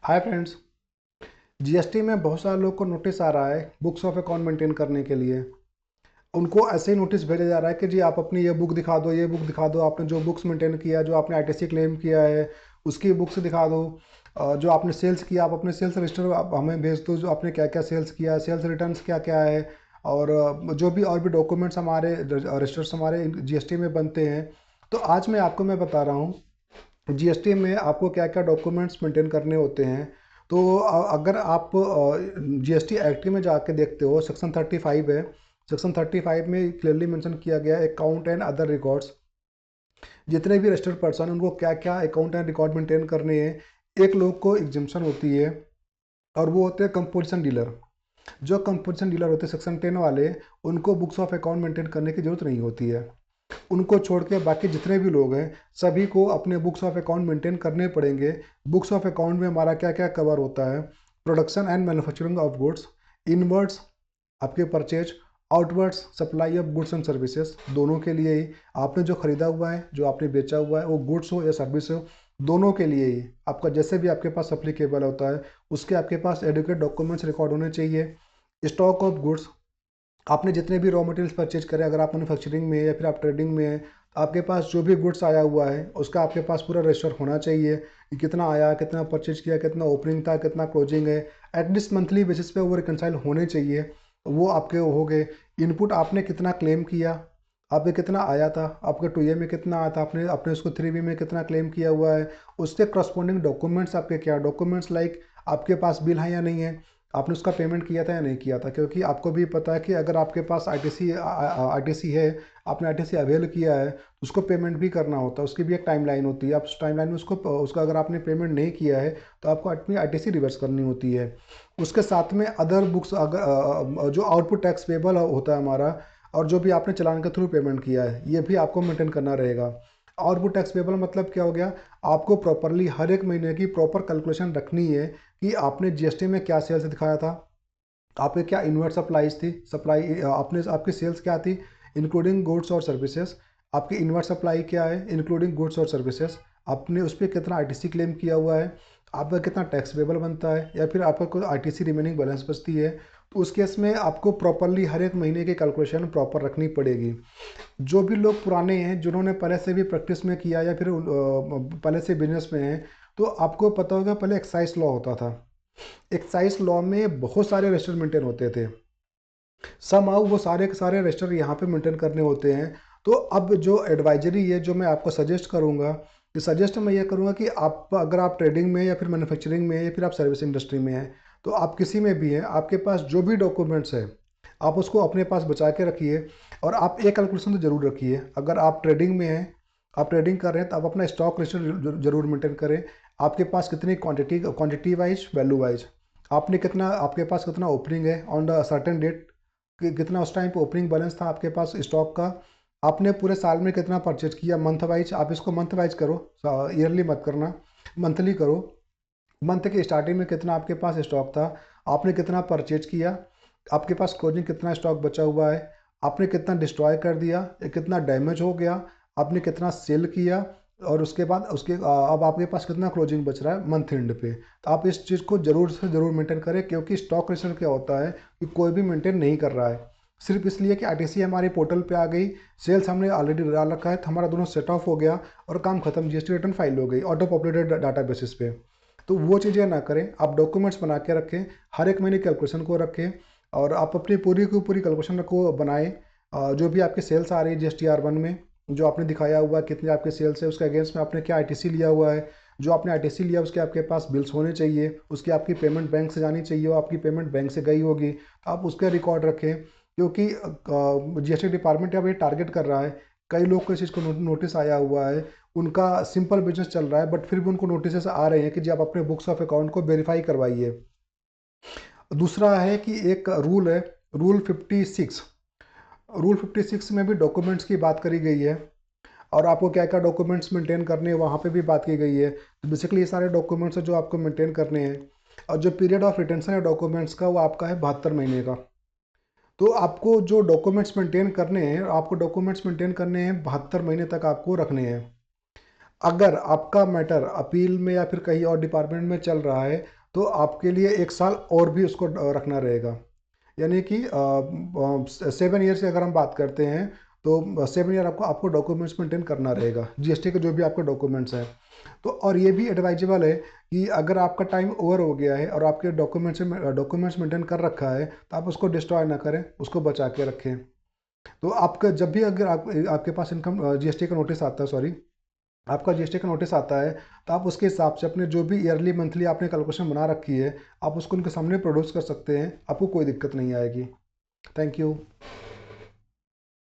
Hi friends. GST में बहुत सारे लोग को नोटिस आ रहा है बुक्स ऑफ अकाउंट मेंटेन करने के लिए। उनको ऐसे ही नोटिस भेजा जा रहा है कि जी आप अपनी ये बुक दिखा दो, ये बुक दिखा दो, आपने जो बुक्स मेंटेन किया, जो आपने आईटीसी क्लेम किया है उसकी बुक्स दिखा दो। जो आपने सेल्स किया आप अपने सेल्स रजिस्टर आप हमें भेज दो, जो आपने क्या क्या सेल्स किया, सेल्स रिटर्न्स क्या क्या है। और जो भी और भी डॉक्यूमेंट्स हमारे रजिस्टर्स हमारे जीएसटी में बनते हैं। तो आज मैं बता रहा हूँ जीएसटी में आपको क्या क्या डॉक्यूमेंट्स मेंटेन करने होते हैं। तो अगर आप जीएसटी एक्ट में जाके देखते हो, सेक्शन 35 है। सेक्शन 35 में क्लियरली मेंशन किया गया है अकाउंट एंड अदर रिकॉर्ड्स। जितने भी रजिस्टर्ड पर्सन उनको क्या क्या अकाउंट एंड रिकॉर्ड मेंटेन करने हैं। एक लोग को एग्जिम्पशन होती है और वो होते हैं कंपोजिशन डीलर। जो कंपोजिशन डीलर होते हैं सेक्शन 10 वाले, उनको बुक्स ऑफ अकाउंट मेंटेन करने की जरूरत नहीं होती है। उनको छोड़ के बाकी जितने भी लोग हैं सभी को अपने बुक्स ऑफ अकाउंट मेंटेन करने पड़ेंगे। बुक्स ऑफ अकाउंट में हमारा क्या क्या कवर होता है। Production and manufacturing of goods, inwards आपके purchase, outwards supply of goods and services, दोनों के लिए ही। आपने जो खरीदा हुआ है, जो आपने बेचा हुआ है, वो गुड्स हो या सर्विस हो, दोनों के लिए ही आपका जैसे भी आपके पास अप्लीकेबल होता है उसके आपके पास एडुकेट डॉक्यूमेंट्स रिकॉर्ड होने चाहिए। स्टॉक ऑफ गुड्स, आपने जितने भी रॉ मटेरियल्स परचेज करें, अगर आप मैन्युफैक्चरिंग में है या फिर आप ट्रेडिंग में है, तो आपके पास जो भी गुड्स आया हुआ है उसका आपके पास पूरा रजिस्टर होना चाहिए कि कितना आया, कितना परचेज किया, कितना ओपनिंग था, कितना क्लोजिंग है। एटलीस्ट मंथली बेसिस पे वो रिकनसाइल होने चाहिए। वो आपके हो गए। इनपुट, आपने कितना क्लेम किया, आपके कितना आया था, आपके 2A में कितना आया था, आपने अपने उसको 3B में कितना क्लेम किया हुआ है। उसके करस्पॉन्डिंग डॉक्यूमेंट्स आपके क्या डॉक्यूमेंट्स, लाइक आपके पास बिल है या नहीं है, आपने उसका पेमेंट किया था या नहीं किया था। क्योंकि आपको भी पता है कि अगर आपके पास आईटीसी है, आपने आईटीसी अवेल किया है, तो उसको पेमेंट भी करना होता है। उसकी भी एक टाइमलाइन होती है। आप उस टाइमलाइन में उसका अगर आपने पेमेंट नहीं किया है तो आपको अपनी आईटीसी रिवर्स करनी होती है। उसके साथ में अदर बुक्स, अगर जो आउटपुट टैक्स पेबल होता है हमारा, और जो भी आपने चालान के थ्रू पेमेंट किया है, ये भी आपको मेंटेन करना रहेगा। आउटपुट टैक्स पेबल मतलब क्या हो गया, आपको प्रॉपरली हर एक महीने की प्रॉपर कैलकुलेशन रखनी है कि आपने जीएसटी में क्या सेल्स दिखाया था, आपके क्या इनवर्ट सप्लाईज थी, सप्लाई आपने आपकी सेल्स क्या थी इंक्लूडिंग गुड्स और सर्विसेज, आपकी इनवर्ट सप्लाई क्या है इंक्लूडिंग गुड्स और सर्विसेज, आपने उस पर कितना आईटीसी क्लेम किया हुआ है, आपका कितना टैक्स पेबल बनता है, या फिर आपका कोई आईटीसी रिमेनिंग बैलेंस बचती है। तो उस केस में आपको प्रॉपरली हर एक महीने की कैलकुलेशन प्रॉपर रखनी पड़ेगी। जो भी लोग पुराने हैं, जिन्होंने पहले से भी प्रैक्टिस में किया या फिर पहले से बिजनेस में हैं, तो आपको पता होगा पहले एक्साइज लॉ होता था। एक्साइज लॉ में बहुत सारे रजिस्टर मेंटेन होते थे। सम हाउ वो सारे के सारे रजिस्टर यहाँ पे मेंटेन करने होते हैं। तो अब जो एडवाइजरी है, जो मैं आपको सजेस्ट करूँगा, कि सजेस्ट मैं ये करूँगा कि आप अगर आप ट्रेडिंग में या फिर मैन्युफैक्चरिंग में या फिर आप सर्विस इंडस्ट्री में हैं, तो आप किसी में भी हैं, आपके पास जो भी डॉक्यूमेंट्स है आप उसको अपने पास बचा के रखिए। और आप एक कैलकुलेशन तो जरूर रखिए, अगर आप ट्रेडिंग में हैं, आप ट्रेडिंग कर रहे हैं, तो आप अपना स्टॉक रजिस्टर जरूर मेंटेन करें। आपके पास कितनी क्वांटिटी वाइज, वैल्यू वाइज, आपने कितना, आपके पास कितना ओपनिंग है ऑन द सर्टेन डेट, कितना उस टाइम पे ओपनिंग बैलेंस था आपके पास स्टॉक का, आपने पूरे साल में कितना परचेज किया। मंथ वाइज, आप इसको मंथ वाइज करो, ईयरली मत करना, मंथली करो। मंथ के स्टार्टिंग में कितना आपके पास स्टॉक था, आपने कितना परचेज किया, आपके पास क्लोजिंग कितना स्टॉक बचा हुआ है, आपने कितना डिस्ट्रॉय कर दिया या कितना डैमेज हो गया, आपने कितना सेल किया, और उसके बाद अब आपके पास कितना क्लोजिंग बच रहा है मंथ एंड पे। तो आप इस चीज़ को जरूर से ज़रूर मेंटेन करें, क्योंकि स्टॉक रजिस्टर क्या होता है कि कोई भी मेंटेन नहीं कर रहा है। सिर्फ इसलिए कि आईटीसी हमारे पोर्टल पे आ गई, सेल्स हमने ऑलरेडी डाल रखा है, तो हमारा दोनों सेट ऑफ हो गया और काम खत्म, जीएसटी रिटर्न फाइल हो गई ऑटो पॉपुलेटेड डाटा बेसिस पे। तो वो चीज़ें ना करें, आप डॉक्यूमेंट्स बना के रखें, हर एक महीने कैलकुलेशन को रखें, और आप अपनी पूरी की पूरी कैलकुलेशन को बनाएं। जो भी आपकी सेल्स आ रही है GSTR 1 में, जो आपने दिखाया हुआ है कितनी आपके सेल्स है, उसके अगेंस्ट में आपने क्या आईटीसी लिया हुआ है, जो आपने आईटीसी लिया उसके आपके पास बिल्स होने चाहिए, उसकी आपकी पेमेंट बैंक से जानी चाहिए, और आपकी पेमेंट बैंक से गई होगी, तो आप उसका रिकॉर्ड रखें। क्योंकि जीएसटी डिपार्टमेंट अब ये टारगेट कर रहा है, कई लोग को इस चीज़ को नोटिस आया हुआ है, उनका सिंपल बिजनेस चल रहा है बट फिर भी उनको नोटिस आ रहे हैं कि जी आप अपने बुक्स ऑफ अकाउंट को वेरीफाई करवाइए। दूसरा है कि एक रूल है, रूल 56। रूल 56 में भी डॉक्यूमेंट्स की बात करी गई है, और आपको क्या क्या डॉक्यूमेंट्स मेंटेन करने हैं वहाँ पे भी बात की गई है। तो बेसिकली ये सारे डॉक्यूमेंट्स हैं जो आपको मेंटेन करने हैं। और जो पीरियड ऑफ रिटेंशन है डॉक्यूमेंट्स का, वो आपका है 72 महीने का। तो आपको जो डॉक्यूमेंट्स मेंटेन करने हैं, आपको डॉक्यूमेंट्स मेंटेन करने हैं 72 महीने तक आपको रखने हैं। अगर आपका मैटर अपील में या फिर कहीं और डिपार्टमेंट में चल रहा है तो आपके लिए 1 साल और भी उसको रखना रहेगा। यानी कि 7 ईयर से अगर हम बात करते हैं तो 7 ईयर आपको आपको डॉक्यूमेंट्स मेंटेन करना रहेगा, जीएसटी के जो भी आपके डॉक्यूमेंट्स हैं। तो और ये भी एडवाइजेबल है कि अगर आपका टाइम ओवर हो गया है और आपके डॉक्यूमेंट्स मेंटेन कर रखा है तो आप उसको डिस्ट्रॉय ना करें, उसको बचा के रखें। तो आपका जब भी अगर आपके पास इनकम जीएसटी का नोटिस आता है, सॉरी, आपका जीएसटी का नोटिस आता है, तो आप उसके हिसाब से अपने जो भी ईयरली मंथली आपने कैलकुलेशन बना रखी है आप उसको उनके सामने प्रोड्यूस कर सकते हैं, आपको कोई दिक्कत नहीं आएगी। Thank you.